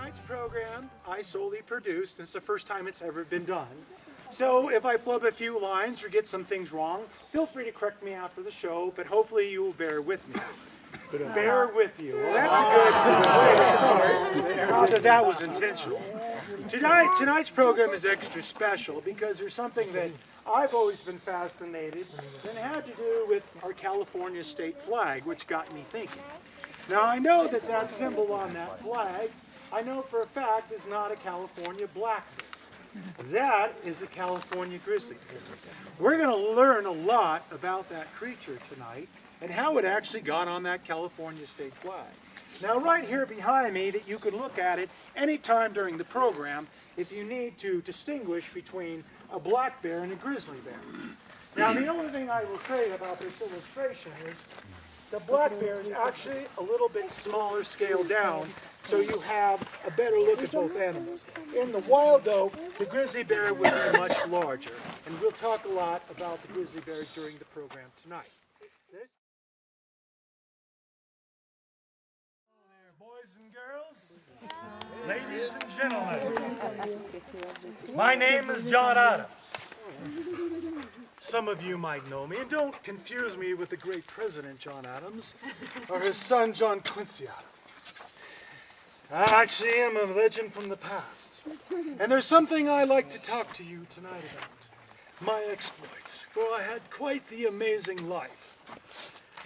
Tonight's program I solely produced, and it's the first time it's ever been done. So if I flub a few lines or get some things wrong, feel free to correct me after the show, but hopefully you will bear with me. Bear with you. Well, that's a good way to start. Not that was intentional. Tonight's program is extra special because there's something that I've always been fascinated and had to do with our California state flag, which got me thinking. Now I know that symbol on that flag, I know for a fact, is not a California blackbird. That is a California grizzly bear. We're going to learn a lot about that creature tonight and how it actually got on that California state flag. Now right here behind me, that you can look at it anytime during the program if you need to distinguish between a black bear and a grizzly bear. Now the only thing I will say about this illustration is the black bear is actually a little bit smaller scaled down, so you have a better look at both animals. In the wild, though, the grizzly bear would be much larger, and we'll talk a lot about the grizzly bear during the program tonight. Boys and girls, ladies and gentlemen, my name is John Adams. Some of you might know me, and don't confuse me with the great President John Adams or his son John Quincy Adams. I actually am a legend from the past, and there's something I like to talk to you tonight about. My exploits, for I had quite the amazing life.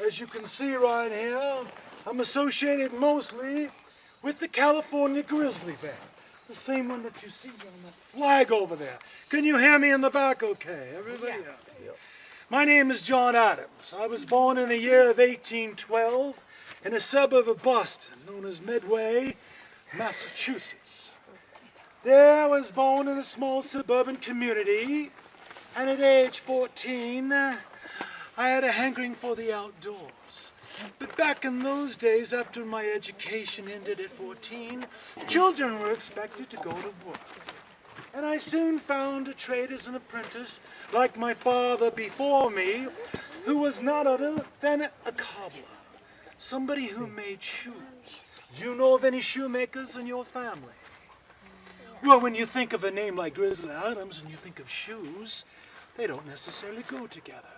As you can see right here, I'm associated mostly with the California Grizzly Bear, the same one that you see on the flag over there. Can you hear me in the back okay? Everybody? Yeah. My name is John Adams. I was born in the year of 1812 in a suburb of Boston known as Medway, Massachusetts. There I was born in a small suburban community, and at age 14 I had a hankering for the outdoors. But back in those days, after my education ended at 14, children were expected to go to work. And I soon found a trade as an apprentice, like my father before me, who was none other than a cobbler, somebody who made shoes. Do you know of any shoemakers in your family? Well, when you think of a name like Grizzly Adams and you think of shoes, they don't necessarily go together.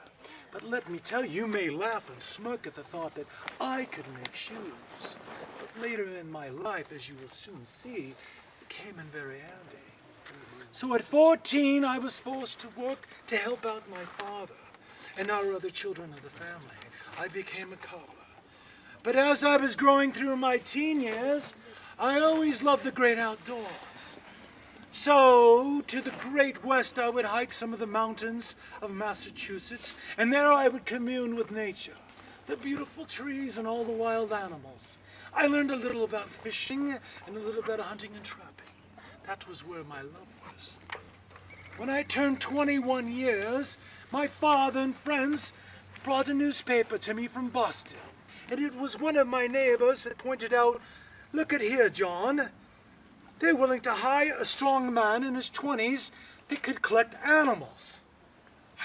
But let me tell you, you may laugh and smirk at the thought that I could make shoes. But later in my life, as you will soon see, it came in very handy. So at 14, I was forced to work to help out my father and our other children of the family. I became a cobbler. But as I was growing through my teen years, I always loved the great outdoors. So, to the great west, I would hike some of the mountains of Massachusetts, and there I would commune with nature, the beautiful trees and all the wild animals. I learned a little about fishing and a little about hunting and trapping. That was where my love was. When I turned 21 years, my father and friends brought a newspaper to me from Boston, and it was one of my neighbors that pointed out, "Look at here, John. They're willing to hire a strong man in his 20s that could collect animals."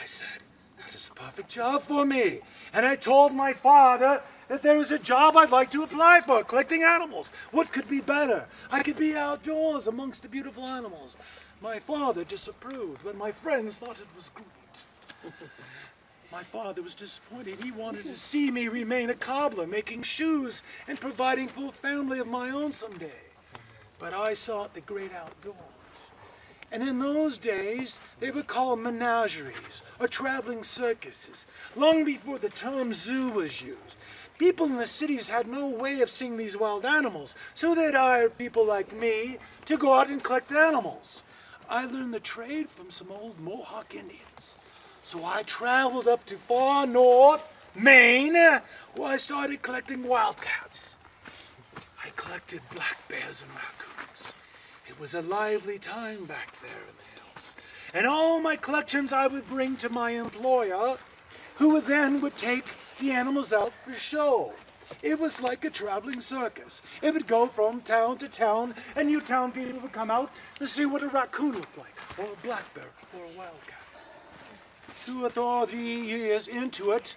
I said, "That is a perfect job for me." And I told my father that there was a job I'd like to apply for, collecting animals. What could be better? I could be outdoors amongst the beautiful animals. My father disapproved, but my friends thought it was great. My father was disappointed. He wanted to see me remain a cobbler, making shoes and providing for a family of my own someday. But I sought the great outdoors. And in those days, they were called menageries or traveling circuses, long before the term zoo was used. People in the cities had no way of seeing these wild animals, so they'd hire people like me to go out and collect animals. I learned the trade from some old Mohawk Indians. So I traveled up to far north, Maine, where I started collecting wildcats. I collected black bears and raccoons. It was a lively time back there in the hills. And all my collections I would bring to my employer, who then would take the animals out for show. It was like a traveling circus. It would go from town to town, and you town people would come out to see what a raccoon looked like, or a black bear, or a wildcat. 2 or 3 years into it,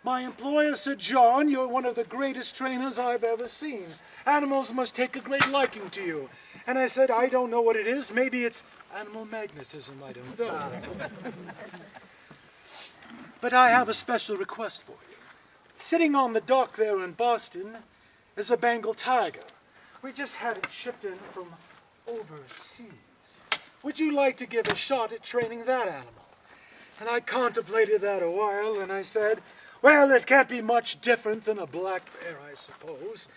My employer said, "John, you're one of the greatest trainers I've ever seen. Animals must take a great liking to you." And I said, "I don't know what it is. Maybe it's animal magnetism, I don't know. But I have a special request for you. Sitting on the dock there in Boston is a Bengal tiger. We just had it shipped in from overseas. Would you like to give a shot at training that animal?" And I contemplated that a while, and I said, "Well, it can't be much different than a black bear, I suppose."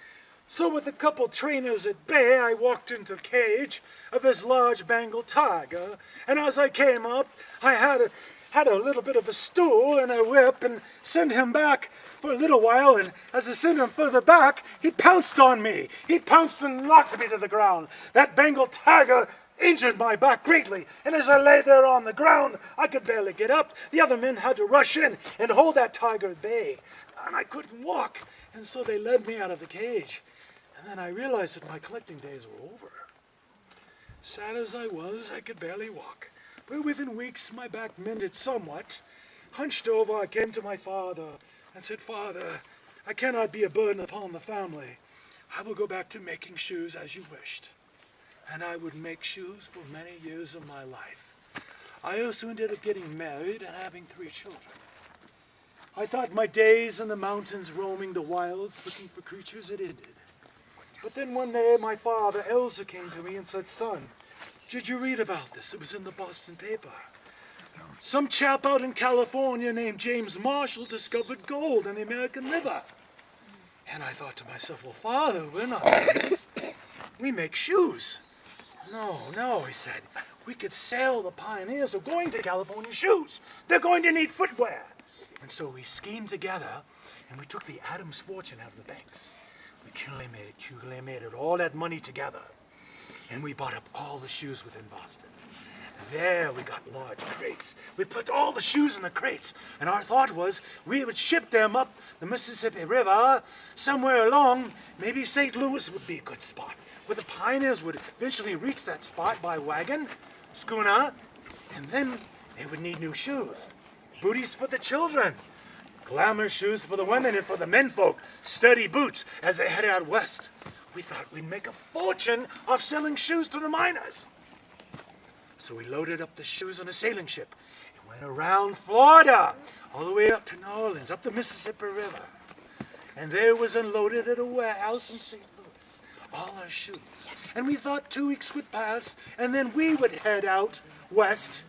So with a couple trainers at bay, I walked into the cage of this large Bengal tiger, and as I came up, I had a little bit of a stool and a whip and sent him back for a little while, and as I sent him further back, he pounced on me. He pounced and knocked me to the ground. That Bengal tiger injured my back greatly, and as I lay there on the ground, I could barely get up. The other men had to rush in and hold that tiger at bay, and I couldn't walk, and so they led me out of the cage. And then I realized that my collecting days were over. Sad as I was, I could barely walk. But within weeks, my back mended somewhat. Hunched over, I came to my father and said, "Father, I cannot be a burden upon the family. I will go back to making shoes as you wished." And I would make shoes for many years of my life. I also ended up getting married and having 3 children. I thought my days in the mountains roaming the wilds looking for creatures had ended. But then one day my father, Elsa, came to me and said, "Son, did you read about this? It was in the Boston paper. Some chap out in California named James Marshall discovered gold in the American River." And I thought to myself, "Well, Father, we're not builders. We make shoes." No, he said, "we could sell the pioneers of going to California shoes. They're going to need footwear." And so we schemed together, and we took the Adams fortune out of the banks. We accumulated all that money together, and we bought up all the shoes within Boston. There we got large crates. We put all the shoes in the crates, and our thought was we would ship them up the Mississippi River somewhere along. Maybe St. Louis would be a good spot, where the pioneers would eventually reach that spot by wagon, schooner, and then they would need new shoes. Booties for the children, glamour shoes for the women, and for the menfolk, sturdy boots as they headed out west. We thought we'd make a fortune off selling shoes to the miners. So we loaded up the shoes on a sailing ship and went around Florida, all the way up to New Orleans, up the Mississippi River. And there was unloaded at a warehouse in St. Louis, all our shoes. And we thought 2 weeks would pass, and then we would head out west,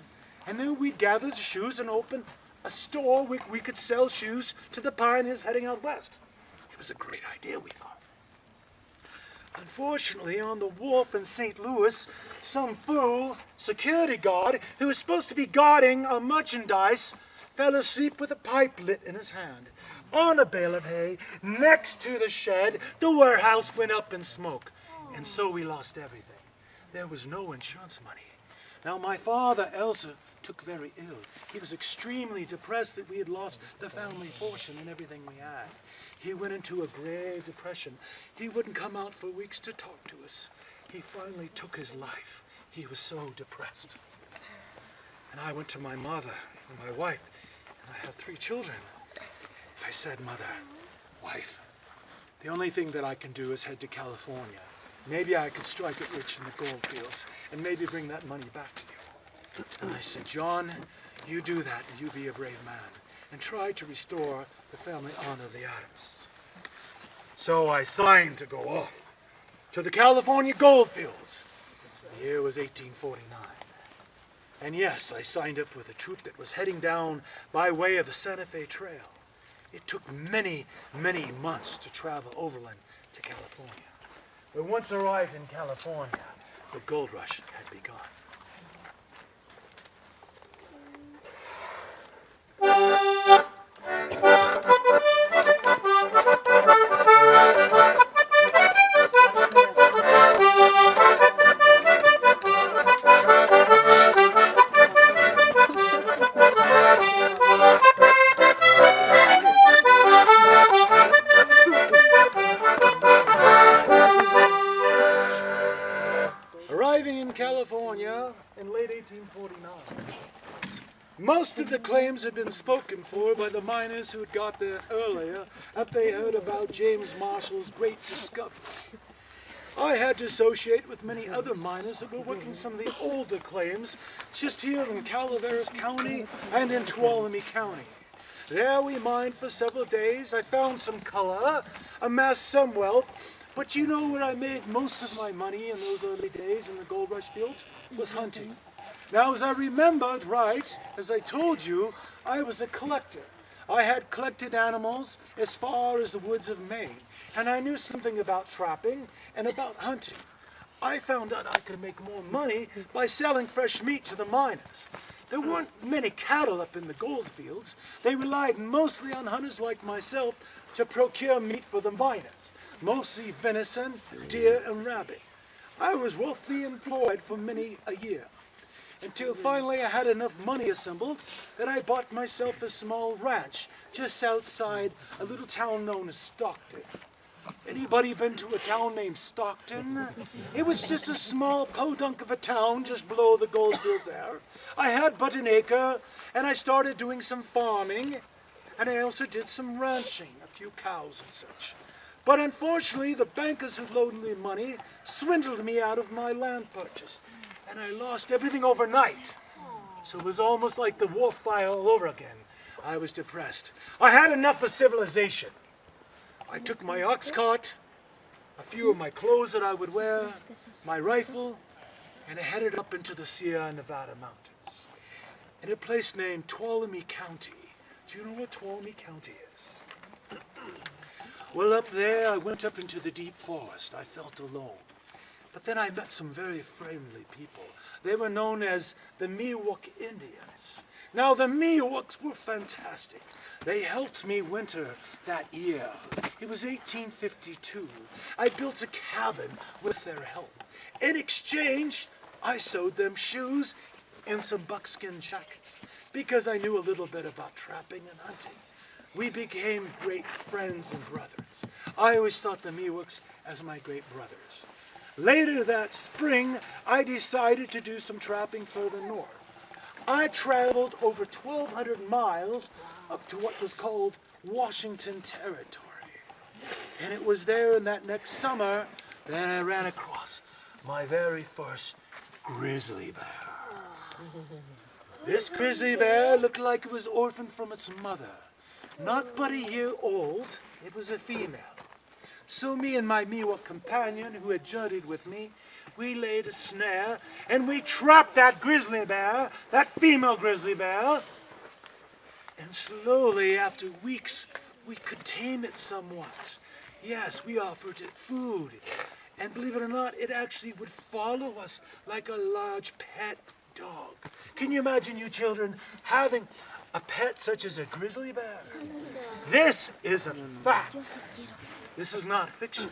and then we'd gather the shoes and open a store where we could sell shoes to the pioneers heading out west. It was a great idea, we thought. Unfortunately, on the wharf in St. Louis, some fool security guard who was supposed to be guarding our merchandise fell asleep with a pipe lit in his hand. On a bale of hay, next to the shed, the warehouse went up in smoke. And so we lost everything. There was no insurance money. Now my father, Elsa, took very ill. He was extremely depressed that we had lost the family fortune and everything we had. He went into a grave depression. He wouldn't come out for weeks to talk to us. He finally took his life. He was so depressed. And I went to my mother and my wife, and I have 3 children. I said, "Mother, wife, the only thing that I can do is head to California. Maybe I could strike it rich in the gold fields and maybe bring that money back to you." And I said, "John, you do that and you be a brave man and try to restore the family honor of the Adams." So I signed to go off to the California gold fields. The year was 1849. And yes, I signed up with a troop that was heading down by way of the Santa Fe Trail. It took many, many months to travel overland to California. But once arrived in California, the gold rush had begun. Arriving in California in late 1849, Most of the claims had been spoken for by the miners who had got there earlier after they heard about James Marshall's great discovery. I had to associate with many other miners that were working some of the older claims just here in Calaveras County and in Tuolumne County. There we mined for several days. I found some color, amassed some wealth, but you know where I made most of my money in those early days in the gold rush fields? Was hunting. Now, as I remembered right, as I told you, I was a collector. I had collected animals as far as the woods of Maine, and I knew something about trapping and about hunting. I found out I could make more money by selling fresh meat to the miners. There weren't many cattle up in the gold fields. They relied mostly on hunters like myself to procure meat for the miners, mostly venison, deer, and rabbit. I was wealthily employed for many a year, until finally I had enough money assembled that I bought myself a small ranch just outside a little town known as Stockton. Anybody been to a town named Stockton? It was just a small podunk of a town just below the gold fields there. I had but an acre, and I started doing some farming, and I also did some ranching, a few cows and such. But unfortunately, the bankers who loaned me money swindled me out of my land purchase, and I lost everything overnight. So it was almost like the war fight all over again. I was depressed. I had enough of civilization. I took my ox cart, a few of my clothes that I would wear, my rifle, and I headed up into the Sierra Nevada mountains, in a place named Tuolumne County. Do you know what Tuolumne County is? Well, up there, I went up into the deep forest. I felt alone. But then I met some very friendly people. They were known as the Miwok Indians. Now, the Miwoks were fantastic. They helped me winter that year. It was 1852. I built a cabin with their help. In exchange, I sewed them shoes and some buckskin jackets because I knew a little bit about trapping and hunting. We became great friends and brothers. I always thought the Miwoks as my great brothers. Later that spring, I decided to do some trapping further north. I traveled over 1,200 miles up to what was called Washington Territory. And it was there in that next summer that I ran across my very first grizzly bear. This grizzly bear looked like it was orphaned from its mother. Not but a year old, it was a female. So me and my Miwok companion who had journeyed with me, we laid a snare and we trapped that grizzly bear, that female grizzly bear. And slowly, after weeks, we could tame it somewhat. Yes, we offered it food. And believe it or not, it actually would follow us like a large pet dog. Can you imagine, you children, having a pet such as a grizzly bear? This is a fact. This is not fiction.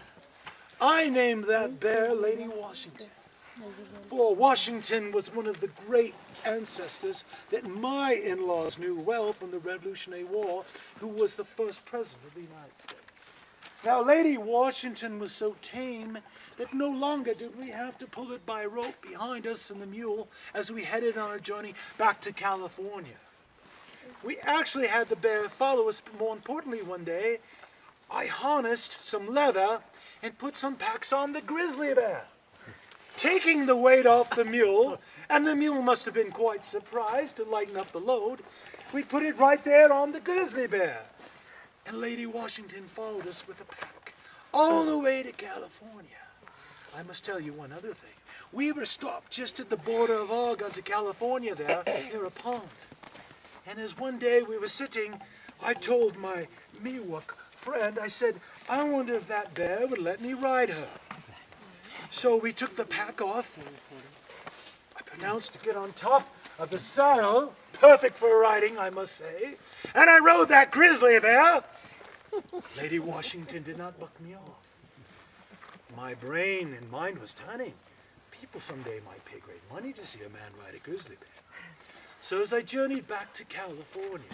I named that bear Lady Washington. For Washington was one of the great ancestors that my in-laws knew well from the Revolutionary War, who was the first president of the United States. Now, Lady Washington was so tame that no longer did we have to pull it by rope behind us and the mule as we headed on our journey back to California. We actually had the bear follow us, but more importantly, one day, I harnessed some leather and put some packs on the grizzly bear, taking the weight off the mule, and the mule must have been quite surprised to lighten up the load. We put it right there on the grizzly bear. And Lady Washington followed us with a pack all the way to California. I must tell you one other thing. We were stopped just at the border of Oregon to California there, near a pond. And as one day we were sitting, I told my Miwok friend, I said, I wonder if that bear would let me ride her. So we took the pack off. I pronounced to get on top of the saddle, perfect for riding, I must say, and I rode that grizzly bear. Lady Washington did not buck me off. My brain and mind was turning. People someday might pay great money to see a man ride a grizzly bear. So as I journeyed back to California,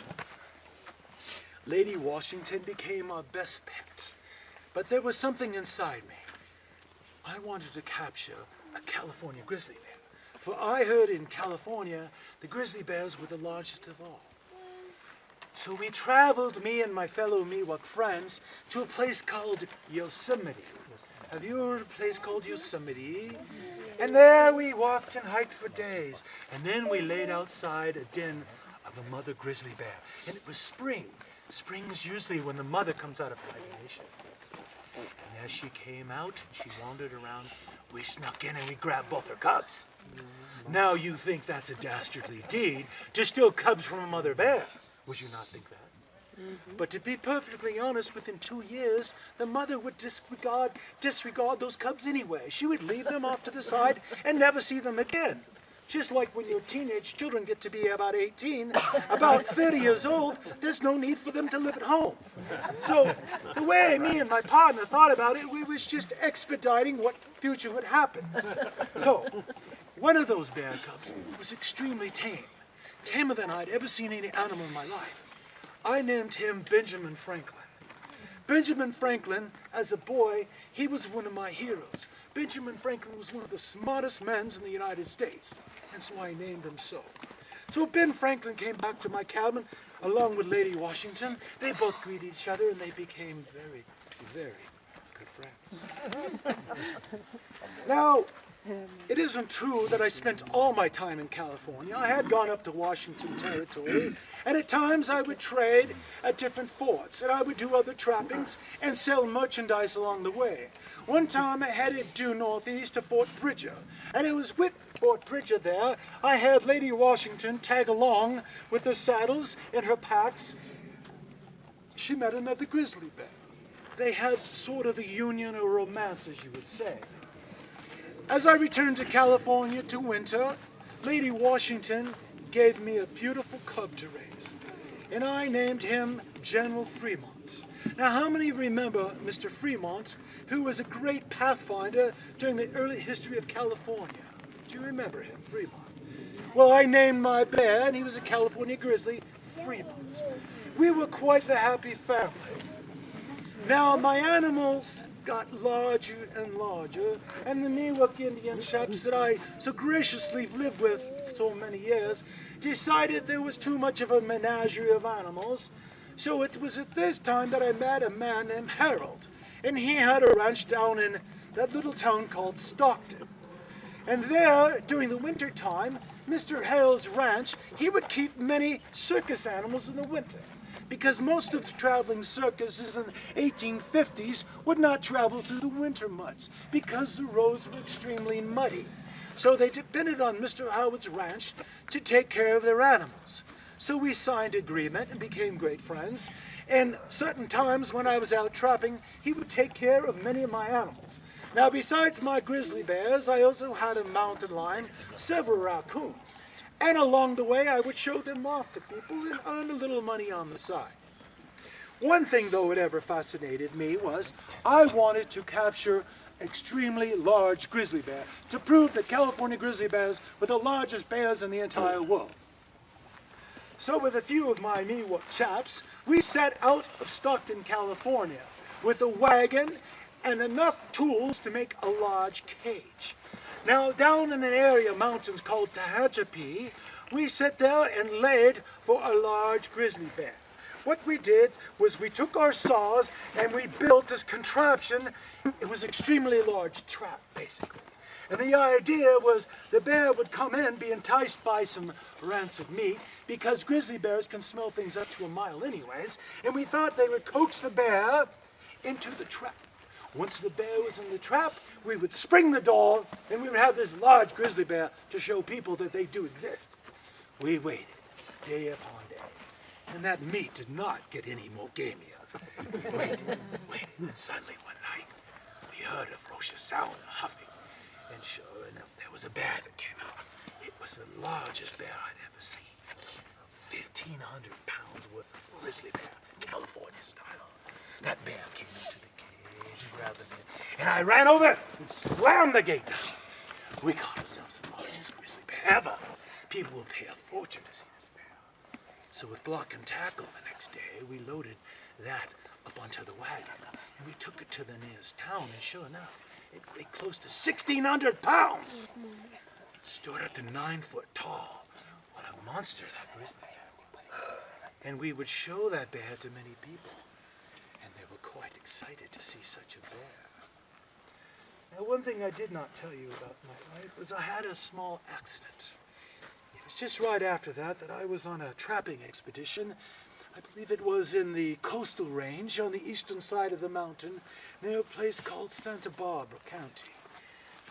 Lady Washington became our best pet. But there was something inside me. I wanted to capture a California grizzly bear, For I heard in California, the grizzly bears were the largest of all. So we traveled, me and my fellow Miwok friends, to a place called Yosemite. Have you heard of a place called Yosemite? And there we walked and hiked for days. And then we laid outside a den of a mother grizzly bear. And it was spring. Spring is usually when the mother comes out of hibernation. And as she came out, she wandered around. We snuck in and we grabbed both her cubs. Now you think that's a dastardly deed to steal cubs from a mother bear. Would you not think that? But to be perfectly honest, within 2 years, the mother would disregard those cubs anyway. She would leave them off to the side and never see them again. Just like when your teenage children get to be about 18, about 30 years old, there's no need for them to live at home. So the way me and my partner thought about it, we was just expediting what future would happen. So one of those bear cubs was extremely tame, tamer than I'd ever seen any animal in my life. I named him Benjamin Franklin. Benjamin Franklin, as a boy, he was one of my heroes. Benjamin Franklin was one of the smartest men in the United States, and so I named him so. So Ben Franklin came back to my cabin along with Lady Washington. They both greeted each other, and they became very, very good friends. Now, it isn't true that I spent all my time in California. I had gone up to Washington Territory, and at times I would trade at different forts, and I would do other trappings and sell merchandise along the way. One time I headed due northeast to Fort Bridger, and it was with Fort Bridger there I had Lady Washington tag along with her saddles and her packs. She met another grizzly bear. They had sort of a union or romance, as you would say. As I returned to California to winter, Lady Washington gave me a beautiful cub to raise, and I named him General Fremont. Now, how many remember Mr. Fremont, who was a great pathfinder during the early history of California? Do you remember him, Fremont? Well, I named my bear, and he was a California grizzly, Fremont. We were quite the happy family. Now, my animals got larger and larger, and the Miwok Indian chaps that I so graciously lived with for so many years decided there was too much of a menagerie of animals. So it was at this time that I met a man named Harold, and he had a ranch down in that little town called Stockton. And there, during the winter time, Mr. Harold's ranch, he would keep many circus animals in the winter, because most of the traveling circuses in the 1850s would not travel through the winter months because the roads were extremely muddy. So they depended on Mr. Howard's ranch to take care of their animals. So we signed an agreement and became great friends. And certain times when I was out trapping, he would take care of many of my animals. Now, besides my grizzly bears, I also had a mountain lion, several raccoons. And along the way, I would show them off to people and earn a little money on the side. One thing, though, that ever fascinated me was I wanted to capture extremely large grizzly bear to prove that California grizzly bears were the largest bears in the entire world. So with a few of my Miwok chaps, we set out of Stockton, California with a wagon and enough tools to make a large cage. Now, down in an area of mountains called Tehachapi, we sat there and laid for a large grizzly bear. What we did was we took our saws and we built this contraption. It was an extremely large trap, basically. And the idea was the bear would come in, be enticed by some rancid meat, because grizzly bears can smell things up to a mile anyways, and we thought they would coax the bear into the trap. Once the bear was in the trap, we would spring the door, and we would have this large grizzly bear to show people that they do exist. We waited, day upon day, and that meat did not get any more gamier. We waited, and suddenly one night, we heard a ferocious sound, a huffing, and sure enough, there was a bear that came out. It was the largest bear I'd ever seen. 1,500 pounds worth of grizzly bear, California style. That bear came into the cage and grabbed the man, and I ran over and slammed the gate down. We caught ourselves the largest grizzly bear ever. People will pay a fortune to see this bear. So with block and tackle the next day, we loaded that up onto the wagon, and we took it to the nearest town, and sure enough, it weighed close to 1,600 pounds. stood up to 9 foot tall. What a monster that grizzly bear was. And we would show that bear to many people, and they were quite excited to see such a bear. Now, one thing I did not tell you about my life was I had a small accident. It was just right after that I was on a trapping expedition. I believe it was in the coastal range on the eastern side of the mountain near a place called Santa Barbara County.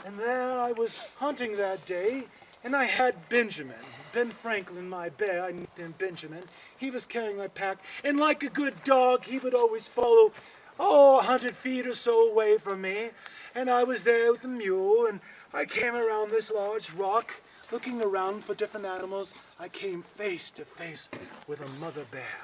And there I was hunting that day, and I had Benjamin, Ben Franklin, my bear. I named him Benjamin. He was carrying my pack, and like a good dog, he would always follow, 100 feet or so away from me. And I was there with the mule, and I came around this large rock, looking around for different animals. I came face to face with a mother bear.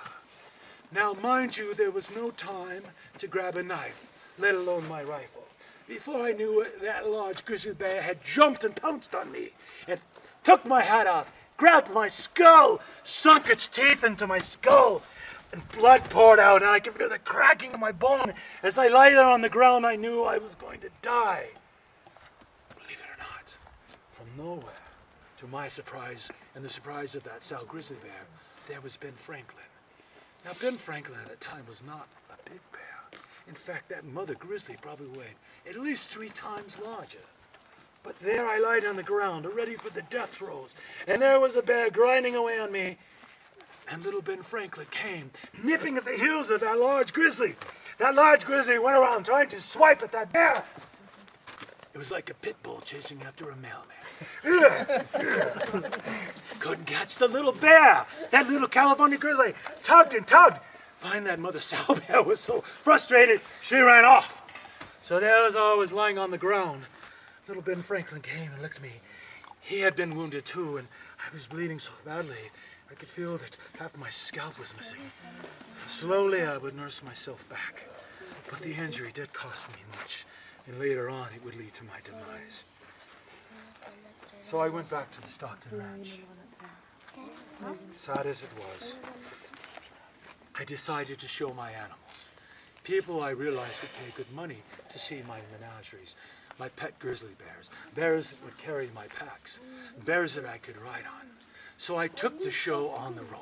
Now, mind you, there was no time to grab a knife, let alone my rifle. Before I knew it, that large grizzly bear had jumped and pounced on me and took my hat out, grabbed my skull, sunk its teeth into my skull, and blood poured out, and I could feel the cracking of my bone. As I lay there on the ground, I knew I was going to die. Believe it or not, from nowhere, to my surprise and the surprise of that sow grizzly bear, there was Ben Franklin. Now, Ben Franklin at that time was not a big bear. In fact, that mother grizzly probably weighed at least 3 times larger. But there I lied on the ground, ready for the death throes, and there was the bear grinding away on me. And little Ben Franklin came, nipping at the heels of that large grizzly. That large grizzly went around trying to swipe at that bear. It was like a pit bull chasing after a mailman. Couldn't catch the little bear. That little California grizzly tugged and tugged. Finally, that mother sow bear was so frustrated, she ran off. So there I was lying on the ground. Little Ben Franklin came and looked at me. He had been wounded too, and I was bleeding so badly. I could feel that half my scalp was missing. Slowly, I would nurse myself back. But the injury did cost me much, and later on, it would lead to my demise. So I went back to the Stockton Ranch. Sad as it was, I decided to show my animals. People I realized would pay good money to see my menageries, my pet grizzly bears, bears that would carry my packs, bears that I could ride on. So I took the show on the road.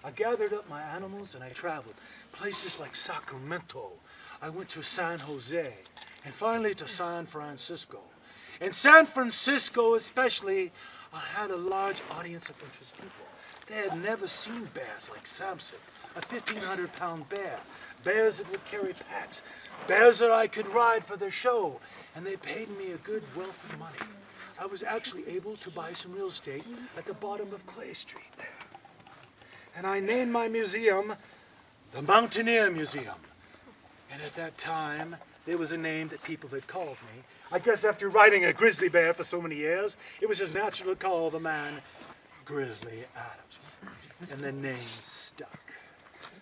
I gathered up my animals and I traveled places like Sacramento. I went to San Jose and finally to San Francisco. In San Francisco especially, I had a large audience of interested people. They had never seen bears like Samson, a 1,500-pound bear, bears that would carry packs, bears that I could ride for their show, and they paid me a good wealth of money. I was actually able to buy some real estate at the bottom of Clay Street there. And I named my museum the Mountaineer Museum. And at that time, there was a name that people had called me. I guess after riding a grizzly bear for so many years, it was just natural to call the man Grizzly Adams. And the name stuck.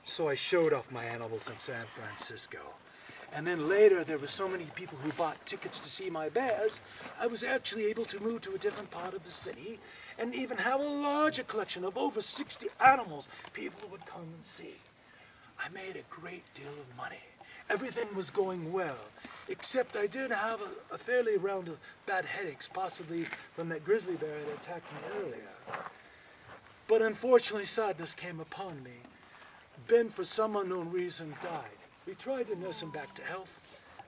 So I showed off my animals in San Francisco. And then later, there were so many people who bought tickets to see my bears, I was actually able to move to a different part of the city and even have a larger collection of over 60 animals people would come and see. I made a great deal of money. Everything was going well, except I did have a fairly round of bad headaches, possibly from that grizzly bear that attacked me earlier. But unfortunately, sadness came upon me. Ben, for some unknown reason, died. We tried to nurse him back to health,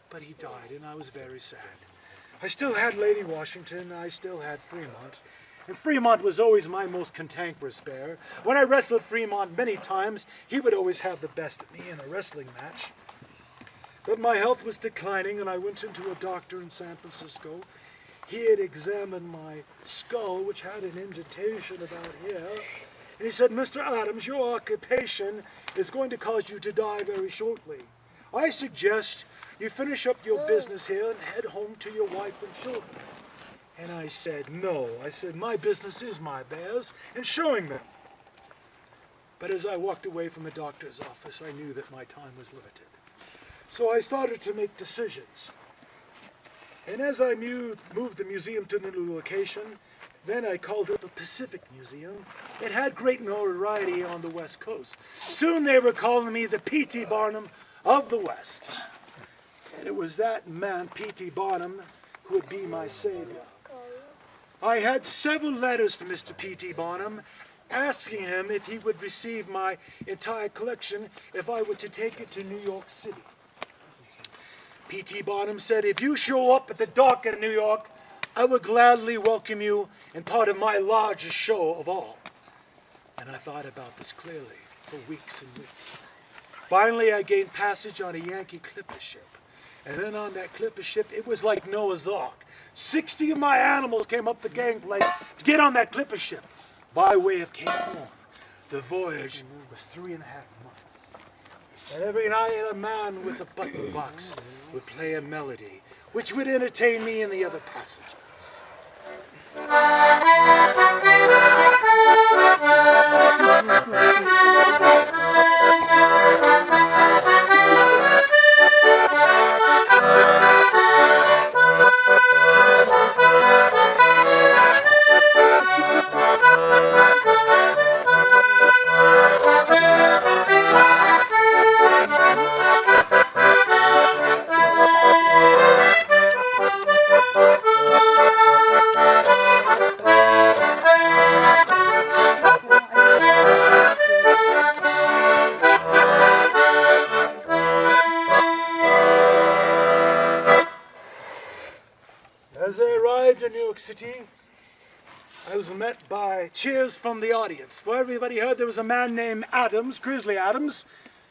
but he died, and I was very sad. I still had Lady Washington, I still had Fremont, and Fremont was always my most cantankerous bear. When I wrestled Fremont many times, he would always have the best of me in a wrestling match. But my health was declining, and I went into a doctor in San Francisco. He had examined my skull, which had an indentation about here, and he said, "Mr. Adams, your occupation is going to cause you to die very shortly. I suggest you finish up your business here and head home to your wife and children." And I said, "No." I said, "My business is my bears and showing them." But as I walked away from the doctor's office, I knew that my time was limited. So I started to make decisions. And as I moved the museum to the new location, then I called it the Pacific Museum. It had great notoriety on the West Coast. Soon they were calling me the P.T. Barnum of the West. And it was that man, P.T. Barnum, who would be my savior. I had several letters to Mr. P.T. Barnum asking him if he would receive my entire collection if I were to take it to New York City. P.T. Barnum said, if you show up at the dock in New York, I would gladly welcome you in part of my largest show of all. And I thought about this clearly for weeks and weeks. Finally, I gained passage on a Yankee clipper ship. And then on that clipper ship, it was like Noah's Ark. 60 of my animals came up the gangplank to get on that clipper ship by way of Cape Horn. The voyage was 3.5 months. And every night a man with a button box would play a melody, which would entertain me and the other passengers. As I arrived in New York City, I was met by cheers from the audience. For everybody heard there was a man named Adams, Grizzly Adams,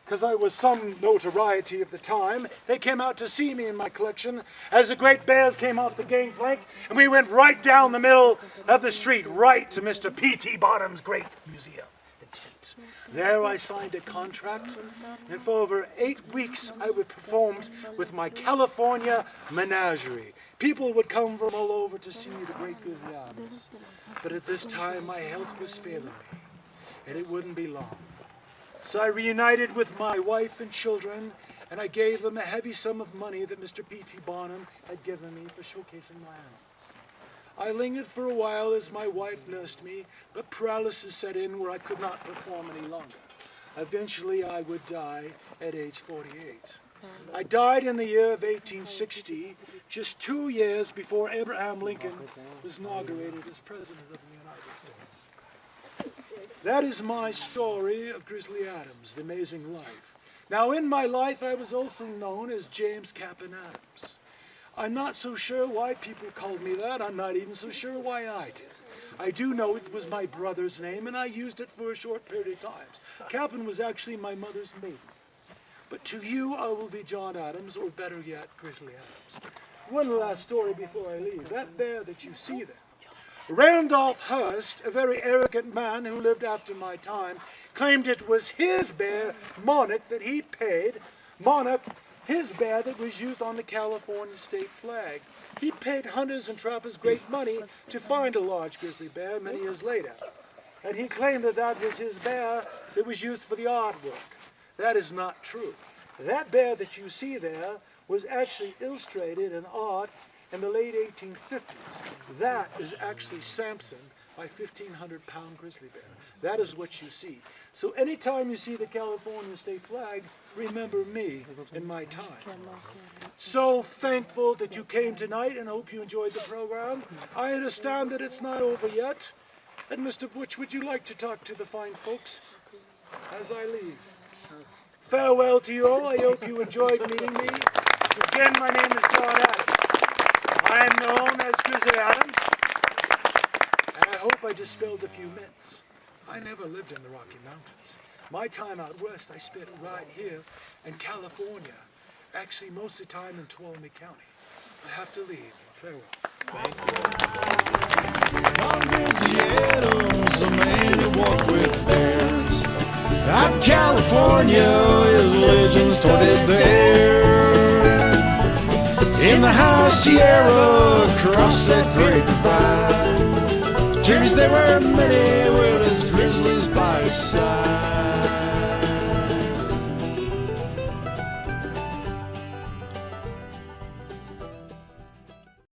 because I was some notoriety of the time. They came out to see me in my collection as the great bears came off the gangplank, and we went right down the middle of the street, right to Mr. P.T. Barnum's great museum and tent. There I signed a contract, and for over 8 weeks I would perform with my California menagerie. People would come from all over to see the great Grizzly Adams. But at this time my health was failing me, and it wouldn't be long. So I reunited with my wife and children, and I gave them a heavy sum of money that Mr. P.T. Barnum had given me for showcasing my animals. I lingered for a while as my wife nursed me, but paralysis set in where I could not perform any longer. Eventually I would die at age 48. I died in the year of 1860, just 2 years before Abraham Lincoln was inaugurated as President of the United States. That is my story of Grizzly Adams, the amazing life. Now, in my life, I was also known as James Captain Adams. I'm not so sure why people called me that. I'm not even so sure why I did. I do know it was my brother's name, and I used it for a short period of time. Captain was actually my mother's maiden. But to you, I will be John Adams, or better yet, Grizzly Adams. One last story before I leave. That bear that you see there, Randolph Hearst, a very arrogant man who lived after my time, claimed it was his bear, Monarch, that he paid. Monarch, his bear that was used on the California state flag. He paid hunters and trappers great money to find a large grizzly bear many years later. And he claimed that that was his bear that was used for the artwork. That is not true. That bear that you see there was actually illustrated in art in the late 1850s. That is actually Samson, my 1,500-pound grizzly bear. That is what you see. So anytime you see the California state flag, remember me in my time. So thankful that you came tonight, and I hope you enjoyed the program. I understand that it's not over yet. And Mr. Butch, would you like to talk to the fine folks as I leave? Farewell to you all. I hope you enjoyed meeting me. Again, my name is John Adams. I am known as Grizzly Adams, and I hope I dispelled a few myths. I never lived in the Rocky Mountains. My time out west I spent right here in California. Actually, most of the time in Tuolumne County. I have to leave. Farewell. I'm Grizzly Adams, a man who walked with bears. Out in California, his legends started there. In the high Sierra, across that great divide, journeys there were many with his grizzlies by his side.